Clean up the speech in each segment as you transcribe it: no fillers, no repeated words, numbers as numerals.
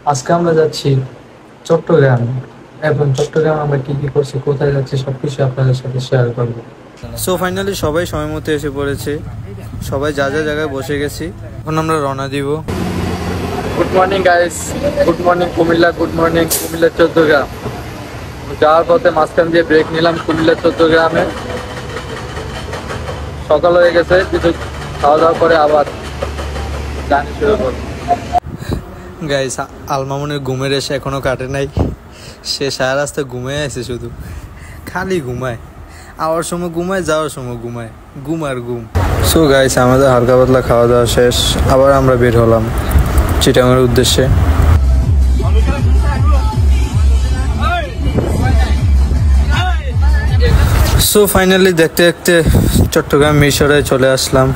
আজকে আমরা যাচ্ছি চট্টগ্রাম এবং চট্টগ্রাম আমরা কি কি করছি, কোথায় যাচ্ছি সবকিছু আপনাদের সাথে শেয়ার করব। সো ফাইনালি সবাই সময় মতো এসে পড়েছে, সবাই যা যা জায়গায় বসে গেছি। এখন আমরা রওনা দিব। Good morning guys, good morning Comilla, good morning Comilla Chittagong. যাওয়ার পথে মাঝখান দিয়ে ব্রেক নিলাম কুমিল্লা চট্টগ্রামে। সকাল হয়ে গেছে, কিছু খাওয়া দাওয়া করে আবার জার্নি শুরু করব। গাইস, আলমামুনের ঘুমের এসে এখনো কাটে নাই। সে সারা রাস্তা ঘুমায় আছে, শুধু খালি ঘুমায়। আওয়ার সময় ঘুমায়, যাওয়ার সময় ঘুমায়, ঘুম আর ঘুম। সো গাইস, আমাদের হালকা পাতলা খাওয়া দাওয়া শেষ, আবার আমরা বের হলাম চিটাগাংয়ের উদ্দেশ্যে। সো ফাইনালি দেখতে দেখতে চট্টগ্রাম মিশরে চলে আসলাম।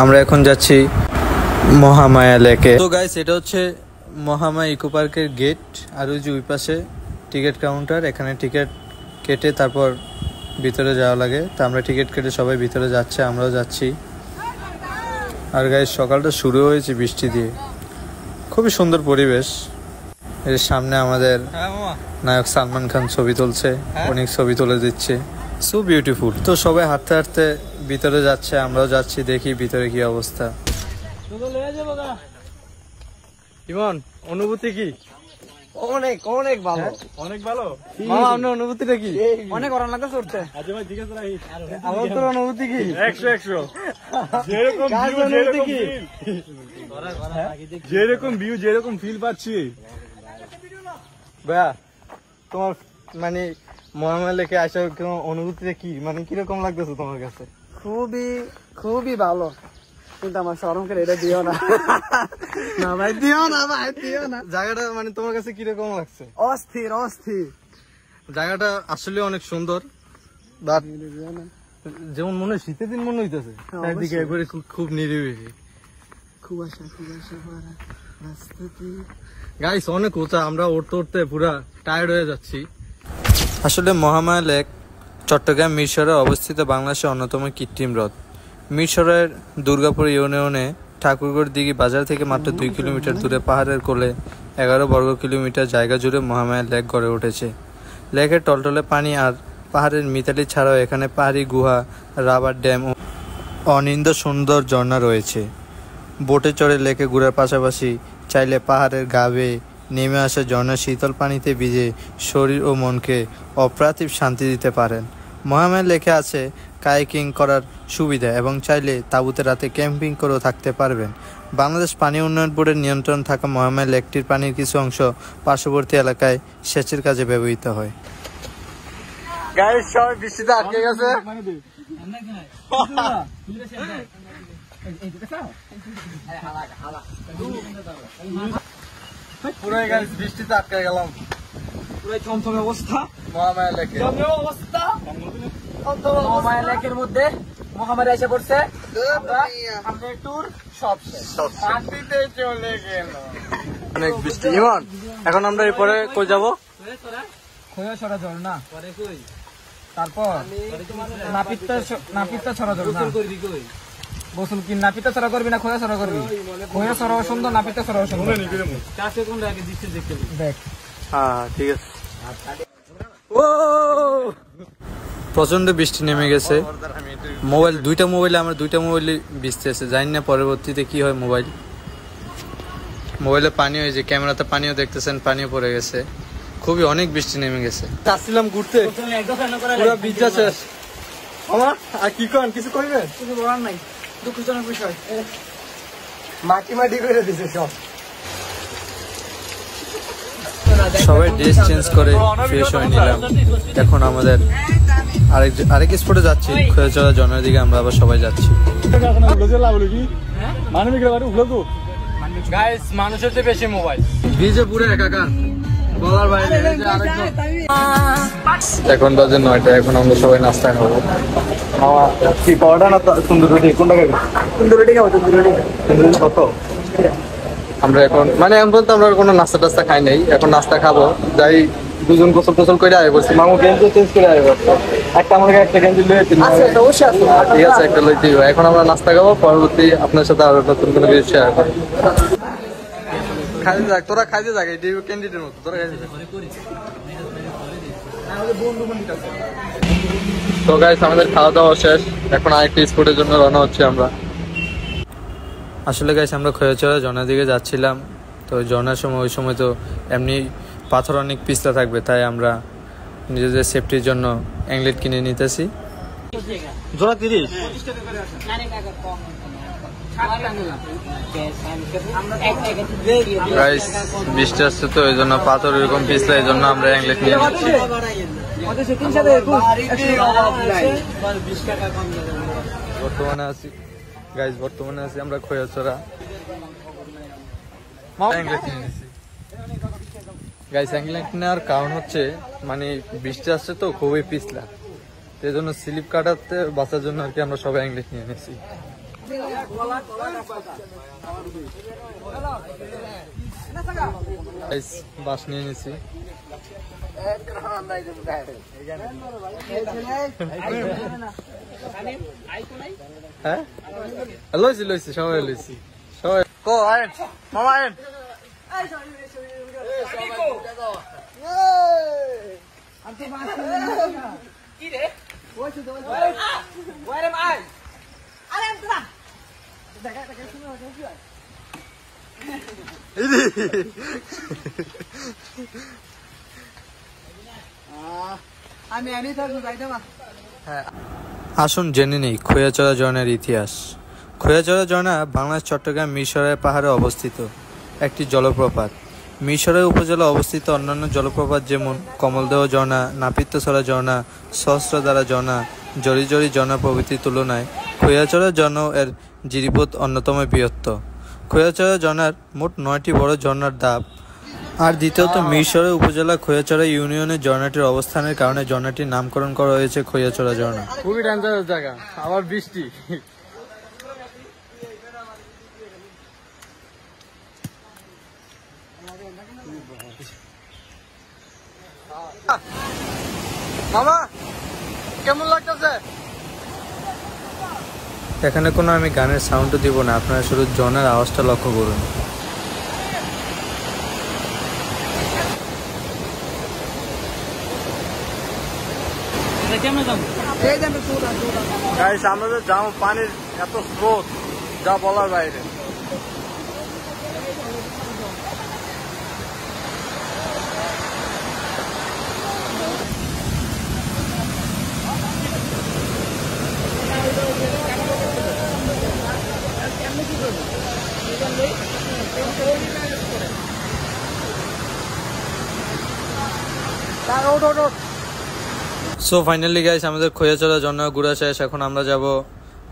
আমরা এখন যাচ্ছি মহামায়া লেকে। তো গাইস, এটা হচ্ছে মহামায়া ইকো পার্কের গেট, আর ওই যে ওই পাশে টিকিট কাউন্টার। এখানে টিকিট কেটে তারপর ভিতরে যাওয়া লাগে। তো আমরা টিকিট কেটে সবাই ভিতরে যাচ্ছে, আমরাও যাচ্ছি। আর গাইস, সকালটা শুরু হয়েছে বৃষ্টি দিয়ে, খুবই সুন্দর পরিবেশ। এর সামনে আমাদের নায়ক সালমান খান ছবি তুলছে, অনেক ছবি তুলে দিচ্ছে, সো বিউটিফুল। তো সবাই হাঁটতে হাঁটতে ভিতরে যাচ্ছে, আমরাও যাচ্ছি, দেখি ভিতরে কি অবস্থা। ইমন, অনুভূতি কি? অনেক অনেক ভালো, অনেক ভালো। মামা, আপনার অনুভূতিটা কি? অনেক গরম লাগছে চড়তে। আমার তোর অনুভূতি কি? 100 যেরকম ভিউ যেরকম ফিল পাচ্ছি। ভাইয়া, তোমার মানে মহামায়া লেকে আসার অনুভূতিটা কি, মানে কিরকম লাগতেছে তোমার কাছে? খুবই খুবই ভালো, কিন্তু আমার শরম করে এটা দিও না। না ভাই, দিও না ভাই, দিও না। জায়গাটা মানে তোমার কাছে কিরকম লাগছে? অস্থির অস্থির। জায়গাটা আসলে অনেক সুন্দর, বাট যেমন মনে হয় শীতের দিন মনে হইতেছে, চারদিকে একবারে খুব নিরিবিলি। কুয়াশা কুয়াশা ভরা রাস্তাতে। গাইস, অনেক উঁচা, আমরা উঠতে উঠতে পুরা টায়ার্ড হয়ে যাচ্ছি। আসলে মহামায়া লেক চট্টগ্রাম মিরসরে অবস্থিত বাংলাদেশের অন্যতম কৃত্রিম হ্রদ। মিরসরের দুর্গাপুর ইউনিয়নে ঠাকুরগড় দিঘি বাজার থেকে মাত্র 2 কিলোমিটার দূরে পাহাড়ের কোলে 11 বর্গ কিলোমিটার জায়গা জুড়ে মহামায়া লেক গড়ে উঠেছে। লেকের টলটলে পানি আর পাহাড়ের মিতালি ছাড়াও এখানে পাহাড়ি গুহা, রাবার ড্যাম ও অনিন্দ্য সুন্দর ঝর্ণা রয়েছে। বোটে চড়ে লেকে ঘোরার পাশাপাশি চাইলে পাহাড়ের গা বেয়ে নেমে আসা ঝর্ণার শীতল পানিতে ভিজে শরীর ও মনকে অপ্রাতিভ শান্তি দিতে পারেন। মহামায়া লেকে আছে কায়াকিং করার সুবিধা এবং চাইলে তাঁবুতে রাতে ক্যাম্পিং করেও থাকতে পারবেন। বাংলাদেশ পানি উন্নয়ন বোর্ডের নিয়ন্ত্রণ থাকা মহামায়া লেকটির পানির কিছু অংশ পার্শ্ববর্তী এলাকায় সেচের কাজে ব্যবহৃত হয়। গাইস, সবাই বৃষ্টিতে আটকে গেছে। পুরাই গাইস বৃষ্টিতে আটকে গেলাম, পুরো থমথমে অবস্থা মহামায়া লেকে। অবস্থা মহামায়া লেকের মধ্যে মহামারী এসে পড়ছে। আমরা ট্যুর সব শেষ, শান্তিতে চলে গেল। অনেক বৃষ্টি। ইমন, এখন আমরা এরপরে কই যাবো? খোয়াছড়া ঝর্ণা, তারপর নাপিতা ছড়া ঝর্ণা। গোসল কি নাপিতা ছড়া করবি না খোয়াছড়া করবি? খোয়াছড়াও সুন্দর, নাপিতা ছড়াও সুন্দর। দেখ, হ্যাঁ ঠিক আছে। প্রচন্ড বৃষ্টি নেমে গেছে। দুইটা মোবাইলে ভিজতে আছে, জানি না পরবর্তীতে কি হয়। মোবাইলে পানি হয়েছে, ক্যামেরাতে পানিও দেখতেছেন, পানিও পড়ে গেছে। খুবই অনেক বৃষ্টি নেমে গেছে। আসছিলাম ঘুরতে, পুরো ভিজা শেষ। আমার আর কি করেন, কিছু করবেন? কিছু বলার নাই, দুঃখজনক বিষয়। মাটি করে দিছে সব। সবাই ড্রেস চেঞ্জ করে ফ্রেশ হয়ে নিলাম। এখন আমাদের আরেক স্পটে যাচ্ছি, খোয়াছড়া ঝর্ণার দিকে আমরা আবার সবাই যাচ্ছি। গাইস, মানুষের চেয়ে বেশি মোবাইল ভিজে পুরো একাকার, বলার বাইরে। এখন বাজে 9টা, এখন আমরা সবাই নাস্তা খাবো। কি পরোটা না তন্দুর রুটি, কোনটা খাবি? তন্দুরি রুটি খাবো, তন্দুরি রুটি। কত? আমরা এখন এখন পর্যন্ত আমরা কোনো নাস্তা টাস্তা খাই নাই, এখন নাস্তা খাবো। যাই দুজন গোসল টোসল করে আয় বলছি, মামু গেঞ্জি চেঞ্জ করে আয় বলছি। একটা আমাকে একটা গেঞ্জি লইতে ঠিক আছে, একটা লইতে। এখন আমরা নাস্তা খাবো, পরবর্তী আপনার সাথে আরো নতুন কোনো কিছু শেয়ার করবো। খাইতে যাক, তোরা খাইতে যাক, এই ক্যান্ডিডেটের মতো তোরা খাইতে যাক। তো গাইস আমাদের খাওয়া দাওয়া শেষ, এখন আরেকটি স্পোর্টের জন্য রওনা হচ্ছে আমরা। আসলে গাইস আমরা খৈয়াচড়া ঝর্ণার দিকে যাচ্ছিলাম। তো ঝর্ণার সময় ওই সময় তো এমনি পাথর অনেক পিছলা থাকবে, তাই আমরা নিজেদের সেফটির জন্য অ্যাংলেট কিনে নিতেছি। জোড়া 30। গাইস বৃষ্টি আসছে তো এই জন্য পাথর এরকম পিছলা, এই জন্য আমরা অ্যাংলেট নিয়ে নিচ্ছি। বর্তমানে আছি আমরা খৈয়াচড়া। গাইস অ্যাংলেট নেওয়ার কারণ হচ্ছে মানে বৃষ্টি আসছে তো খুবই পিছলা, এই জন্য স্লিপ কাটাতে বাঁচার জন্য আর কি আমরা সবাই অ্যাংলেট নিয়ে নিয়েছি। বাস নিয়ে নিয়েছি। হ্যাঁ লইছি সবাই লইছি সবাই। মামা আয়েন। আসুন জেনে নেই খৈয়াচড়া ঝর্ণার ইতিহাস। খৈয়াচড়া ঝর্ণা বাংলাদেশ চট্টগ্রাম মিরসরাই পাহাড়ে অবস্থিত একটি জলপ্রপাত। মিরসরাই উপজেলা অবস্থিত অন্যান্য জলপ্রপাত যেমন কমলদেহ ঝর্ণা, নাপিত্যছড়া ঝর্ণা, সহস্রধারা ঝর্ণা, জড়ি ঝর্ণা প্রভৃতির তুলনায় খৈয়াচড়া ঝর্ণা এর জিরিপথ অন্যতম বৃহত্তর। খৈয়াচড়া ঝর্ণার মোট 9টি বড় ঝর্ণার ধাপ। আর দ্বিতীয়ত মিরসরাই উপজেলা খৈয়াচড়া ইউনিয়নের ঝর্ণাটির অবস্থানের কারণে ঝর্ণাটির নামকরণ করা হয়েছে খৈয়াচড়া ঝর্ণা। খুবই ডেঞ্জারাস জায়গা, আবার বৃষ্টি। মামা কেমন লাগতেছে? এখানে কোনো আমি গানের সাউন্ডও দিব না, আপনারা শুধু ঝর্ণার আওয়াজটা লক্ষ্য করুন। গাইস আমাদের যাও পানির এত স্রোত যা বলার বাইরে। সো ফাইনালি গাইস আমাদের খৈয়াচড়া ঝর্ণা ঘোরা শেষ। এখন আমরা যাব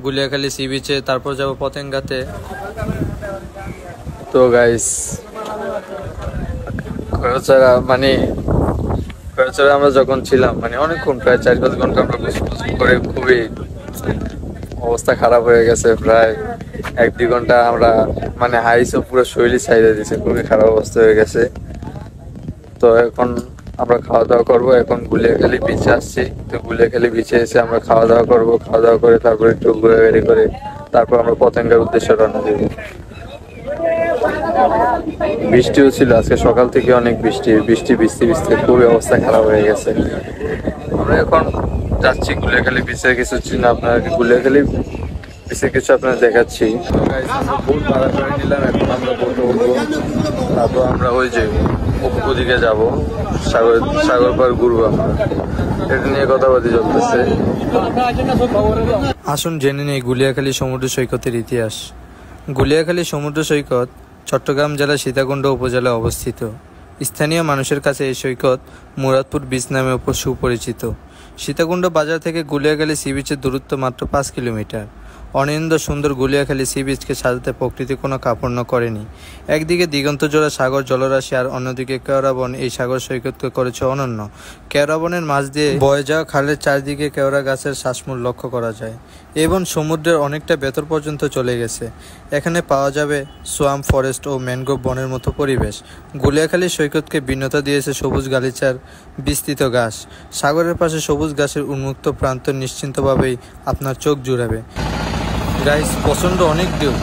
গুলিয়াখালী সি বিচে, তারপর যাব পতেঙ্গাতে। তো গাইস খৈয়াচড়া আমরা যখন ছিলাম অনেকক্ষণ, প্রায় 4-5 ঘন্টা আমরা গোসল করে খুবই অবস্থা খারাপ হয়ে গেছে। প্রায় 1-2 ঘন্টা আমরা হাইসও পুরো শৈলী ছাইড়ে দিয়েছে, খুবই খারাপ অবস্থা হয়ে গেছে। তো এখন আমরা খাওয়া দাওয়া করবো। এখন গুলিয়াখালী বিচে আসছি, তো গুলিয়াখালী বিচে এসে আমরা খাওয়া দাওয়া করবো। খাওয়া দাওয়া করে তারপর একটু ঘোরাঘুরি করে তারপর আমরা পতেঙ্গার উদ্দেশ্যে রওনা দেব। বৃষ্টিও ছিল আজকে সকাল থেকে, অনেক বৃষ্টি ভিজতে খুবই অবস্থা খারাপ হয়ে গেছে। আমরা এখন যাচ্ছি গুলিয়াখালী বিচে, কিছু চিন্তা আপনার গুলিয়াখালী বিচে কিছু আপনার দেখাচ্ছি। বোট ভাড়া করে নিলাম, এখন আমরা বোটে উঠবো, তারপর আমরা ওই যে ওদিকে যাবো, সাগর পার ঘুরবো। আমরা এটা নিয়ে কথাবার্তা চলতেছে। আসুন জেনে নেই গুলিয়াখালী সমুদ্র সৈকতের ইতিহাস। গুলিয়াখালী সমুদ্র সৈকত চট্টগ্রাম জেলার সীতাকুণ্ড উপজেলায় অবস্থিত। স্থানীয় মানুষের কাছে এই সৈকত মুরাদপুর বিচ নামে সুপরিচিত। সীতাকুণ্ড বাজার থেকে গুলিয়াখালী সি বিচের দূরত্ব মাত্র 5 কিলোমিটার। অনিন্দ্য সুন্দর গুলিয়াখালী সি বিচকে সাজাতে প্রকৃতি কোনো কার্পণ্য করেনি। একদিকে দিগন্ত জোড়া সাগর জলরাশি, আর অন্যদিকে কেওড়া বন এই সাগর সৈকতকে করেছে অনন্য। কেওড়া বনের মাঝ দিয়ে বয়ে যাওয়া খালের চারদিকে কেওড়া গাছের শ্বাসমূল লক্ষ্য করা যায়। এই বন সমুদ্রের অনেকটা ভেতর পর্যন্ত চলে গেছে। এখানে পাওয়া যাবে সোয়াম ফরেস্ট ও ম্যানগ্রোভ বনের মতো পরিবেশ। গুলিয়াখালী সৈকতকে ভিন্নতা দিয়েছে সবুজ গালিচার বিস্তৃত ঘাস। সাগরের পাশে সবুজ ঘাসের উন্মুক্ত প্রান্ত নিশ্চিন্তভাবেই আপনার চোখ জুড়াবে। গাইস প্রচণ্ড অনেক ঢেউ,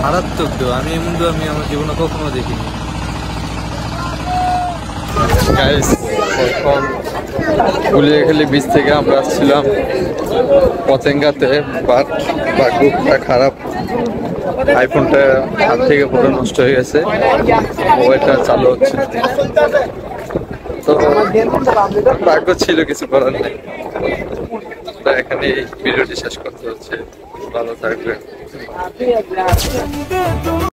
মারাত্মক ঢেউ। আমি এমন ঢেউ আমি আমার জীবনে কখনো দেখিনি। গাইস এখন গুলিয়াখালী বিচ থেকে আমরা আসছিলাম পতেঙ্গাতে, বাট ভাগ্যটা খারাপ, আইফোনটা হাত থেকে পুরো নষ্ট হয়ে গেছে, মোবাইলটা চালু হচ্ছে না। তো ভাগ্য ছিল, কিছু করার নেই। তো এখানে এই ভিডিওটি শেষ করতে হচ্ছে। ভালো থাকবেন।